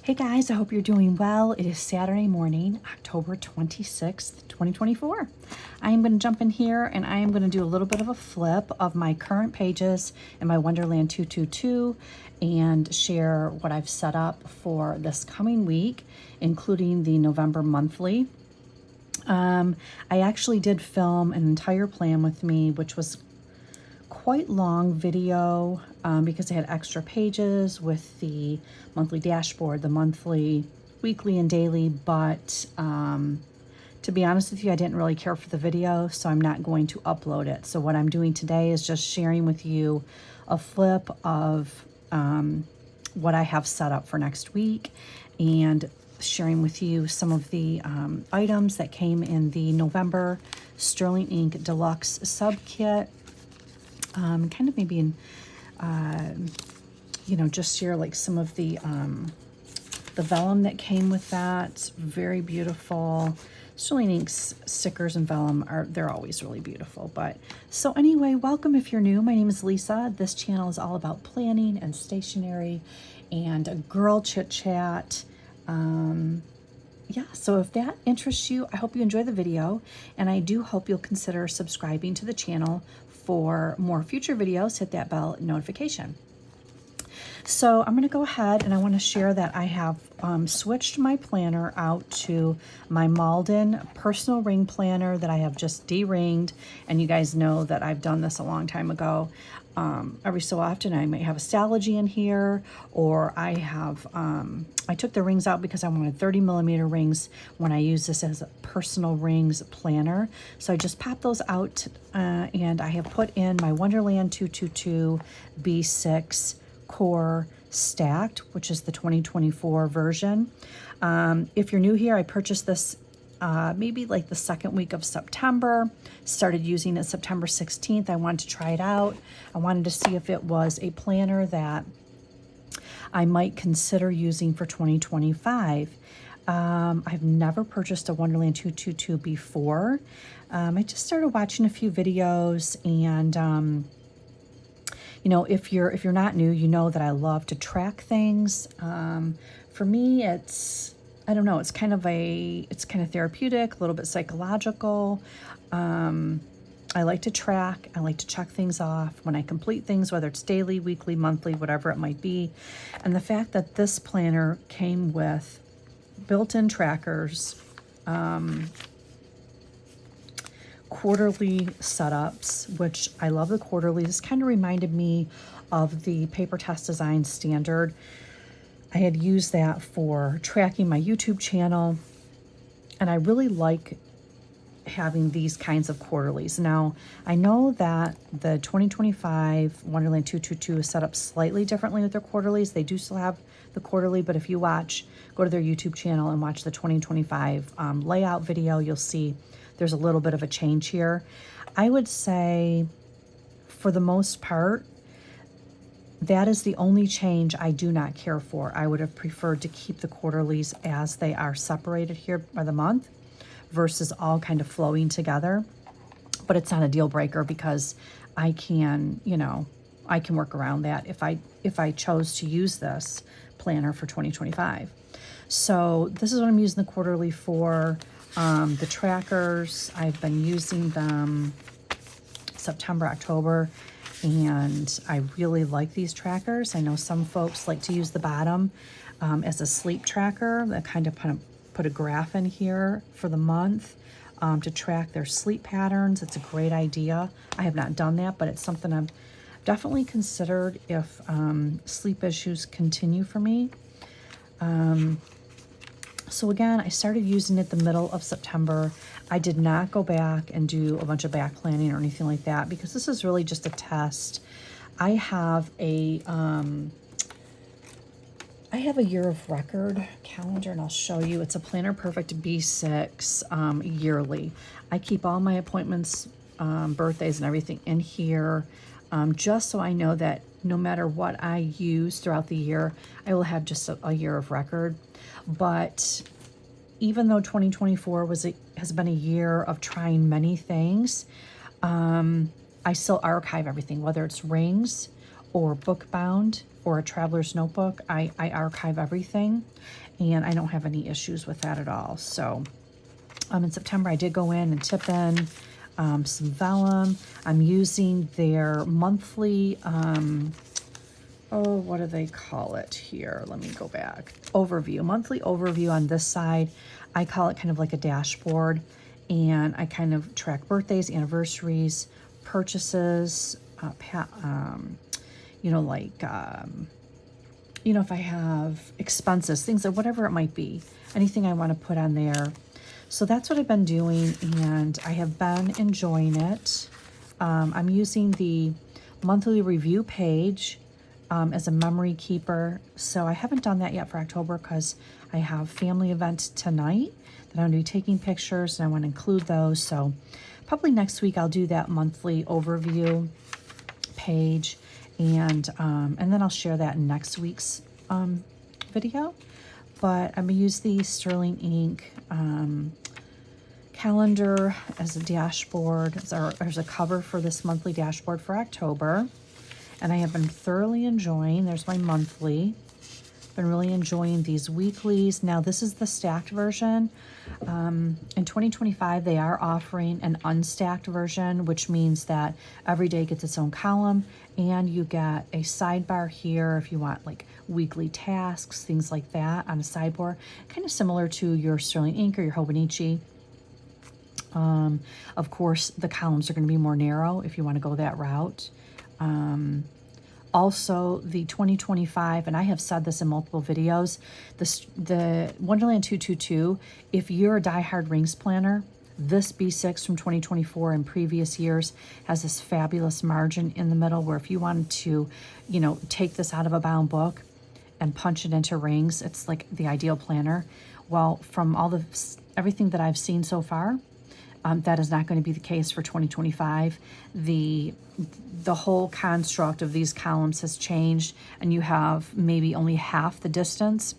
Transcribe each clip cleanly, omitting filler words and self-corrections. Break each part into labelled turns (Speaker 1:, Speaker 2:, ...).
Speaker 1: Hey guys, I hope you're doing well. It is Saturday morning, October 26th, 2024. I am going to jump in here and I am going to do a little bit of a flip of my current pages in my Wonderland 222 and share what I've set up for this coming week, including the November monthly. I actually did film an entire plan with me, which was quite long video because I had extra pages with the monthly dashboard, the monthly, weekly, and daily, but to be honest with you, I didn't really care for the video, so I'm not going to upload it. So what I'm doing today is just sharing with you a flip of what I have set up for next week and sharing with you some of the items that came in the November Sterling Ink Deluxe Sub Kit. Kind of maybe in, just share like some of the vellum that came with that. Very beautiful. Sterling Ink's stickers and vellum they're always really beautiful. But so anyway, welcome if you're new. My name is Lisa. This channel is all about planning and stationery and a girl chit chat. Yeah, so if that interests you, I hope you enjoy the video, and I do hope you'll consider subscribing to the channel for more future videos. Hit that bell notification. So I'm going to go ahead and I want to share that I have switched my planner out to my Malden personal ring planner that I have just de-ringed, and you guys know that I've done this a long time ago. Every so often I might have a Stalogy in here, or I have I took the rings out because I wanted 30mm rings when I use this as a personal rings planner. So I just popped those out and I have put in my Wonderland 222 B6 core stacked, which is the 2024 version. If you're new here, I purchased this maybe like the second week of September, started using it September 16th. I wanted to try it out. I wanted to see if it was a planner that I might consider using for 2025. I've never purchased a Wonderland 222 before. I just started watching a few videos, and if you're not new, you know that I love to track things. For me, I don't know, it's kind of therapeutic, a little bit psychological. I like to track, I like to check things off when I complete things, whether it's daily, weekly, monthly, whatever it might be. And the fact that this planner came with built-in trackers, quarterly setups, which I love the quarterly. This kind of reminded me of the Paper Test Design Standard. I had used that for tracking my YouTube channel, and I really like having these kinds of quarterlies. Now, I know that the 2025 Wonderland 222 is set up slightly differently with their quarterlies. They do still have the quarterly, but if you go to their YouTube channel and watch the 2025 layout video, you'll see there's a little bit of a change here. I would say, for the most part, that is the only change I do not care for. I would have preferred to keep the quarterlies as they are separated here by the month versus all kind of flowing together. But it's not a deal breaker because I can work around that if I chose to use this planner for 2025. So this is what I'm using the quarterly for. The trackers, I've been using them September, October, and I really like these trackers. I know some folks like to use the bottom as a sleep tracker. That kind of put a graph in here for the month to track their sleep patterns. It's a great idea. I have not done that, but it's something I've definitely considered if sleep issues continue for me. So again, I started using it the middle of September. I did not go back and do a bunch of back planning or anything like that because this is really just a test. I have a year of record calendar, and I'll show you. It's a Planner Perfect B6 yearly. I keep all my appointments, birthdays, and everything in here, just so I know that no matter what I use throughout the year, I will have just a year of record. But even though 2024 has been a year of trying many things, I still archive everything, whether it's rings or book bound or a traveler's notebook, I archive everything, and I don't have any issues with that at all. So in September, I did go in and tip in some vellum. I'm using their monthly, what do they call it here? Let me go back. Overview, monthly overview on this side. I call it kind of like a dashboard, and I kind of track birthdays, anniversaries, purchases, if I have expenses, things like whatever it might be, anything I want to put on there. So that's what I've been doing, and I have been enjoying it. I'm using the monthly review page as a memory keeper. So I haven't done that yet for October because I have family event tonight that I'm going to be taking pictures, and I want to include those. So probably next week I'll do that monthly overview page, and then I'll share that in next week's video. But I'm going to use the Sterling ink calendar as a dashboard. There's a cover for this monthly dashboard for October, and I have been thoroughly enjoying. There's my monthly. Been really enjoying these weeklies. Now this is the stacked version. In 2025, they are offering an unstacked version, which means that every day gets its own column, and you get a sidebar here if you want like weekly tasks, things like that on a sidebar, kind of similar to your Sterling ink or your Hobonichi. Of course, the columns are going to be more narrow if you want to go that route. Also, the 2025, and I have said this in multiple videos, the Wonderland 222, if you're a diehard rings planner, this B6 from 2024 and previous years has this fabulous margin in the middle where if you wanted to, take this out of a bound book and punch it into rings, it's like the ideal planner. Well, from everything that I've seen so far, that is not going to be the case for 2025. The whole construct of these columns has changed, and you have maybe only half the distance.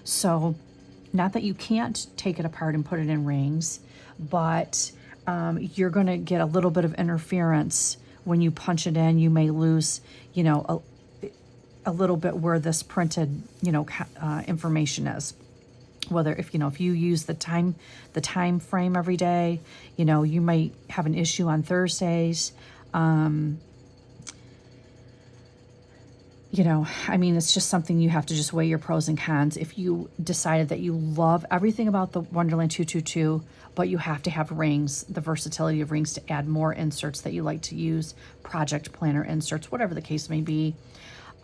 Speaker 1: So not that you can't take it apart and put it in rings, but you're going to get a little bit of interference when you punch it in. You may lose, a little bit where this printed, information is. Whether if you use the time frame every day, you might have an issue on Thursdays. It's just something you have to just weigh your pros and cons. If you decided that you love everything about the Wonderland 222, but you have to have rings, the versatility of rings to add more inserts that you like to use, project planner inserts, whatever the case may be.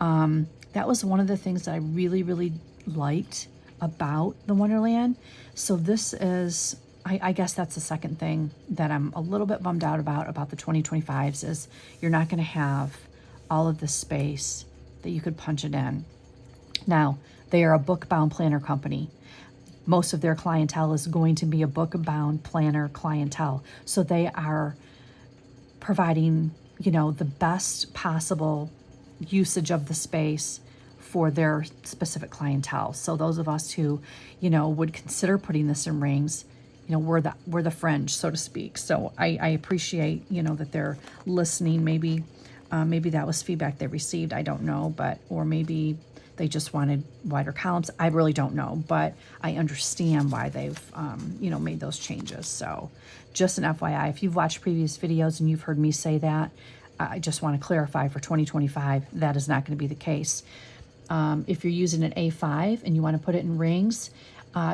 Speaker 1: That was one of the things that I really, really liked about the Wonderland. So this is, I guess that's the second thing that I'm a little bit bummed out about the 2025s is you're not going to have all of this space that you could punch it in. Now, they are a book-bound planner company. Most of their clientele is going to be a book-bound planner clientele. So they are providing, the best possible usage of the space for their specific clientele. So those of us who, would consider putting this in rings, we're the fringe, so to speak. So I appreciate, that they're listening. Maybe that was feedback they received. I don't know, or maybe they just wanted wider columns. I really don't know, but I understand why they've, made those changes. So just an FYI, if you've watched previous videos and you've heard me say that, I just want to clarify for 2025, that is not going to be the case. If you're using an A5 and you want to put it in rings,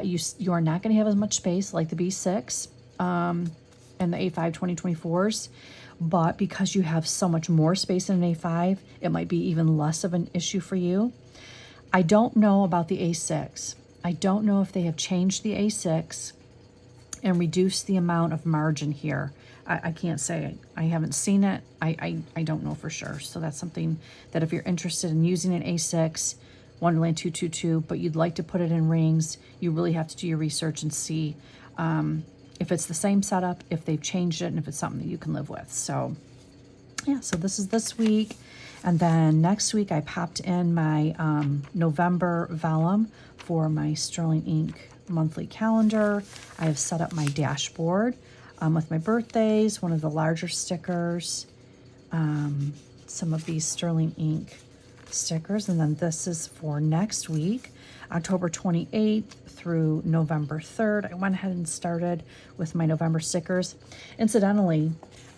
Speaker 1: you are not going to have as much space like the B6 and the A5 2024s. But because you have so much more space in an A5, it might be even less of an issue for you. I don't know about the A6. I don't know if they have changed the A6 and reduced the amount of margin here. I can't say. I haven't seen it. I don't know for sure. So that's something that if you're interested in using an A6 Wonderland 222, but you'd like to put it in rings, you really have to do your research and see if it's the same setup, if they've changed it, and if it's something that you can live with. So yeah, so this is this week. And then next week I popped in my November vellum for my Sterling ink monthly calendar. I have set up my dashboard with my birthdays, one of the larger stickers. some of these sterling ink stickers. And then this is for next week, October 28th through November 3rd. I went ahead and started with my November stickers. Incidentally,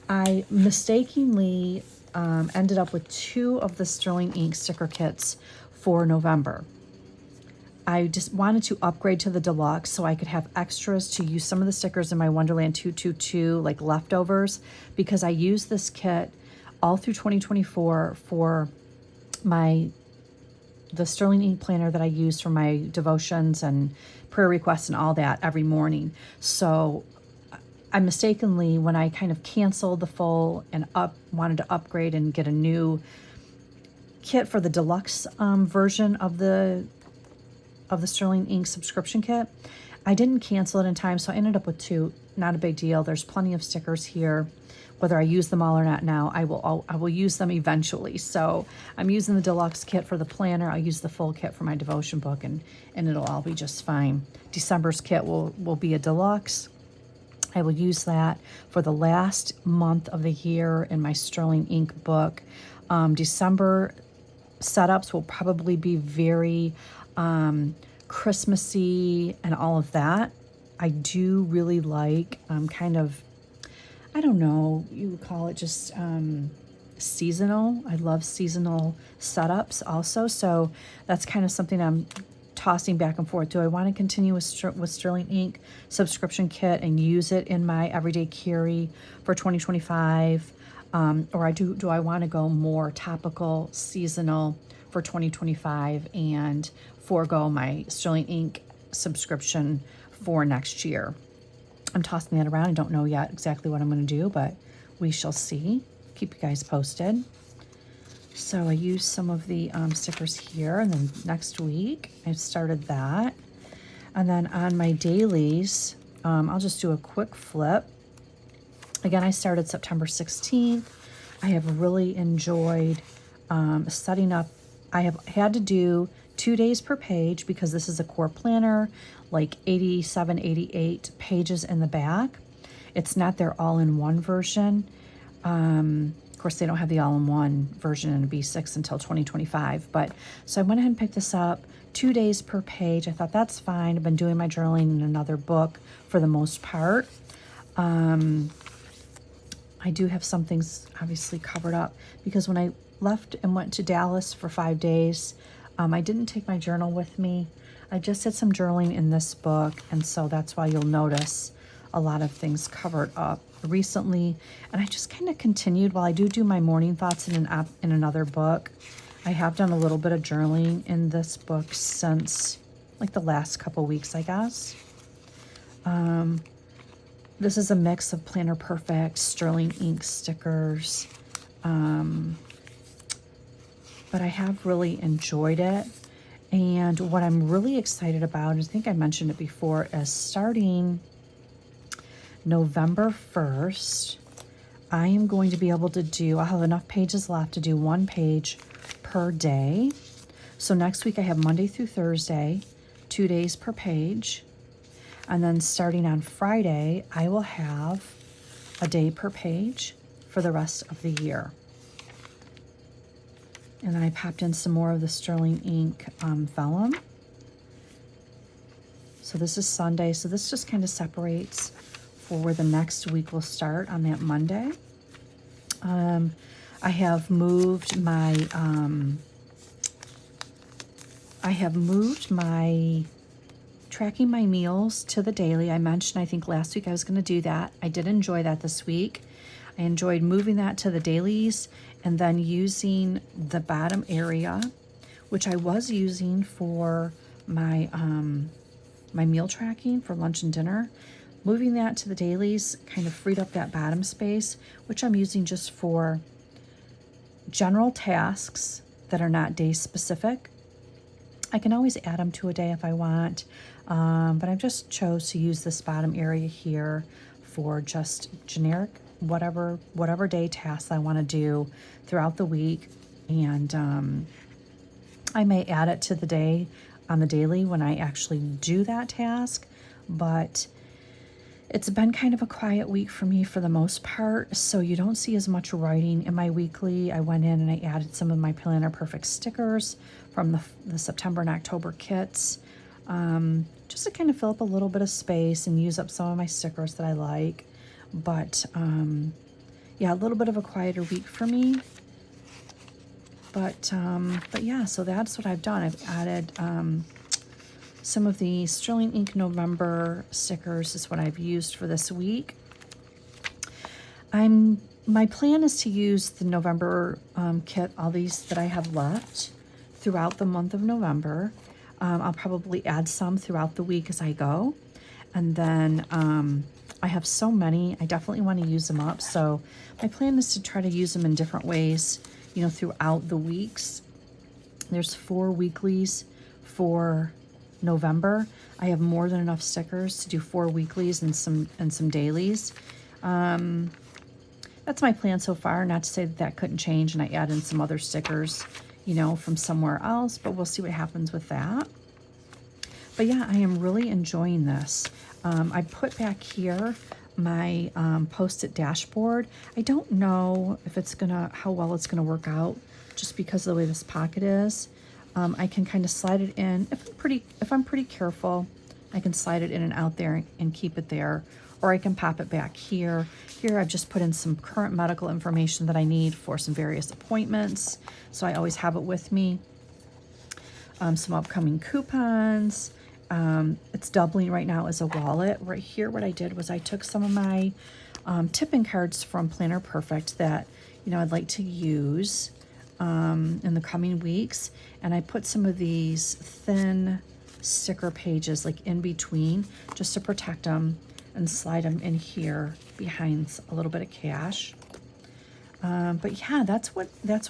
Speaker 1: I mistakenly ended up with 2 of the sterling ink sticker kits for November. I just wanted to upgrade to the deluxe so I could have extras to use some of the stickers in my Wonderland 222, like leftovers, because I used this kit all through 2024 for the sterling ink planner that I use for my devotions and prayer requests and all that every morning. So I mistakenly, when I kind of canceled the full and wanted to upgrade and get a new kit for the deluxe version of the sterling ink subscription kit, I didn't cancel it in time, so I ended up with 2. Not a big deal. There's plenty of stickers here. Whether I use them all or not now, I will use them eventually. So I'm using the deluxe kit for the planner. I'll use the full kit for my devotion book, and it'll all be just fine. December's kit will be a deluxe. I will use that for the last month of the year in my sterling ink book. December setups will probably be very Christmassy and all of that. I do really like kind of, I don't know, you would call it just seasonal. I love seasonal setups also. So that's kind of something I'm tossing back and forth. Do I want to continue with sterling ink subscription kit and use it in my everyday carry for 2025? Or do I want to go more topical, seasonal for 2025 and forego my sterling ink subscription for next year? I'm tossing that around. I don't know yet exactly what I'm going to do, but we shall see. Keep you guys posted. So I used some of the stickers here, and then next week I've started that. And then on my dailies, I'll just do a quick flip. Again, I started September 16th. I have really enjoyed setting up. I have had to do 2 days per page because this is a core planner, like 87, 88 pages in the back. It's not their all-in-one version. Of course, they don't have the all-in-one version in a B6 until 2025. But so I went ahead and picked this up, 2 days per page. I thought that's fine. I've been doing my journaling in another book for the most part. I do have some things obviously covered up because when I left and went to Dallas for 5 days, I didn't take my journal with me. I just did some journaling in this book, and so that's why you'll notice a lot of things covered up recently. And I just kind of continued while I do my morning thoughts in another book. I have done a little bit of journaling in this book since like the last couple weeks, I guess. This is a mix of Planner Perfect, sterling ink stickers. But I have really enjoyed it. And what I'm really excited about, I think I mentioned it before, is starting November 1st, I am going to be able to I'll have enough pages left to do 1 page per day. So next week I have Monday through Thursday, 2 days per page. And then starting on Friday, I will have a day per page for the rest of the year. And then I popped in some more of the sterling ink vellum. So this is Sunday. So this just kind of separates for where the next week will start on that Monday. I have moved my tracking my meals to the daily. I mentioned, I think last week I was going to do that. I did enjoy that this week. I enjoyed moving that to the dailies and then using the bottom area, which I was using for my my meal tracking for lunch and dinner. Moving that to the dailies kind of freed up that bottom space, which I'm using just for general tasks that are not day specific. I can always add them to a day if I want, but I just chose to use this bottom area here for just generic whatever day tasks I want to do throughout the week. And I may add it to the day on the daily when I actually do that task, but It's been kind of a quiet week for me for the most part, so you don't see as much writing in my weekly. I went in and I added some of my Planner Perfect stickers from the September and October kits, just to kind of fill up a little bit of space and use up some of my stickers that I like. But yeah, a little bit of a quieter week for me. But yeah, so that's what I've done. I've added some of the Sterling Ink November stickers is what I've used for this week. My plan is to use the November kit, all these that I have left, throughout the month of November. I'll probably add some throughout the week as I go. And then I have so many, I definitely want to use them up. So my plan is to try to use them in different ways, you know, throughout the weeks. There's 4 weeklies for November. I have more than enough stickers to do 4 weeklies and some dailies. That's my plan so far. Not to say that that couldn't change and I add in some other stickers, you know, from somewhere else, but we'll see what happens with that. But yeah, I am really enjoying this. I put back here my Post-it dashboard. I don't know if it's how well it's gonna work out, just because of the way this pocket is. I can kind of slide it in. If I'm pretty careful, I can slide it in and out there and keep it there. Or I can pop it back here. Here I've just put in some current medical information that I need for some various appointments. So I always have it with me. Some upcoming coupons. It's doubling right now as a wallet. Right here, what I did was I took some of my tipping cards from Planner Perfect that, you know, I'd like to use in the coming weeks. And I put some of these thin sticker pages like in between just to protect them and slide them in here behind a little bit of cash. But yeah, that's what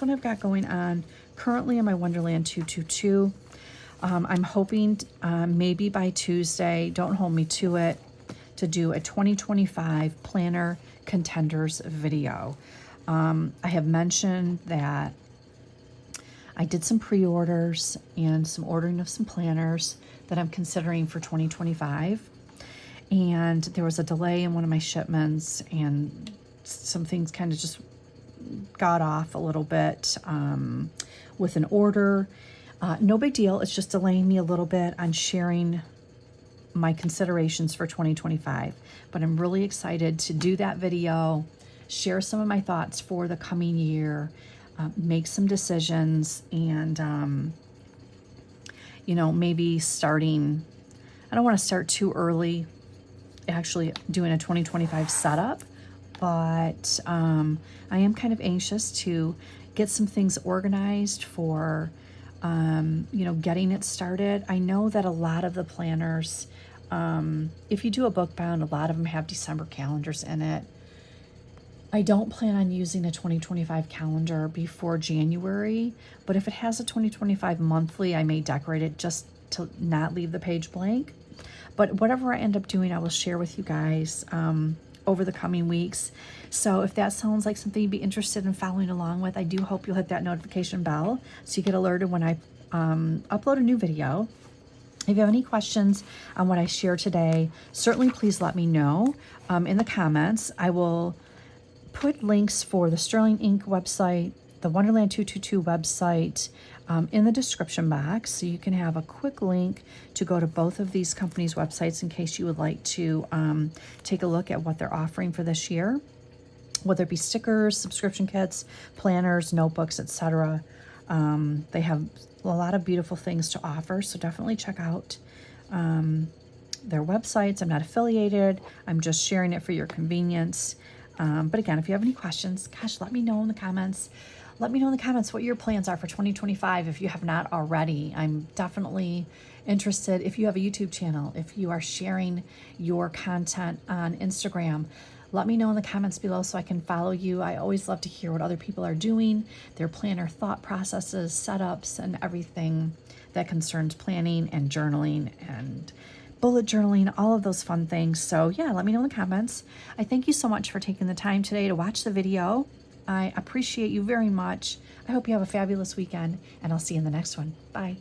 Speaker 1: I've got going on currently in my Wonderland 222. I'm hoping maybe by Tuesday, don't hold me to it, to do a 2025 Planner Contenders video. I have mentioned that I did some pre-orders and some ordering of some planners that I'm considering for 2025. And there was a delay in one of my shipments and some things kind of just got off a little bit with an order. No big deal. It's just delaying me a little bit on sharing my considerations for 2025. But I'm really excited to do that video, share some of my thoughts for the coming year, make some decisions, and, you know, maybe starting, I don't want to start too early, actually doing a 2025 setup, but I am kind of anxious to get some things organized for, you know, getting it started. I know that a lot of the planners, if you do a book bound, a lot of them have December calendars in it. I don't plan on using a 2025 calendar before January, but if it has a 2025 monthly, I may decorate it just to not leave the page blank. But whatever I end up doing, I will share with you guys over the coming weeks. So if that sounds like something you'd be interested in following along with, I do hope you'll hit that notification bell so you get alerted when I upload a new video. If you have any questions on what I share today, certainly please let me know in the comments. I will put links for the Sterling Ink website, the Wonderland 222 website, in the description box, so you can have a quick link to go to both of these companies' websites in case you would like to take a look at what they're offering for this year, whether it be stickers, subscription kits, planners, notebooks, etc. They have a lot of beautiful things to offer, so definitely check out their websites. I'm not affiliated. I'm just sharing it for your convenience. But again, if you have any questions, gosh, let me know in the comments. Let me know in the comments what your plans are for 2025 if you have not already. I'm definitely interested. If you have a YouTube channel, if you are sharing your content on Instagram, let me know in the comments below so I can follow you. I always love to hear what other people are doing, their planner thought processes, setups, and everything that concerns planning and journaling and bullet journaling, all of those fun things. So yeah, let me know in the comments. I thank you so much for taking the time today to watch the video. I appreciate you very much. I hope you have a fabulous weekend, and I'll see you in the next one. Bye.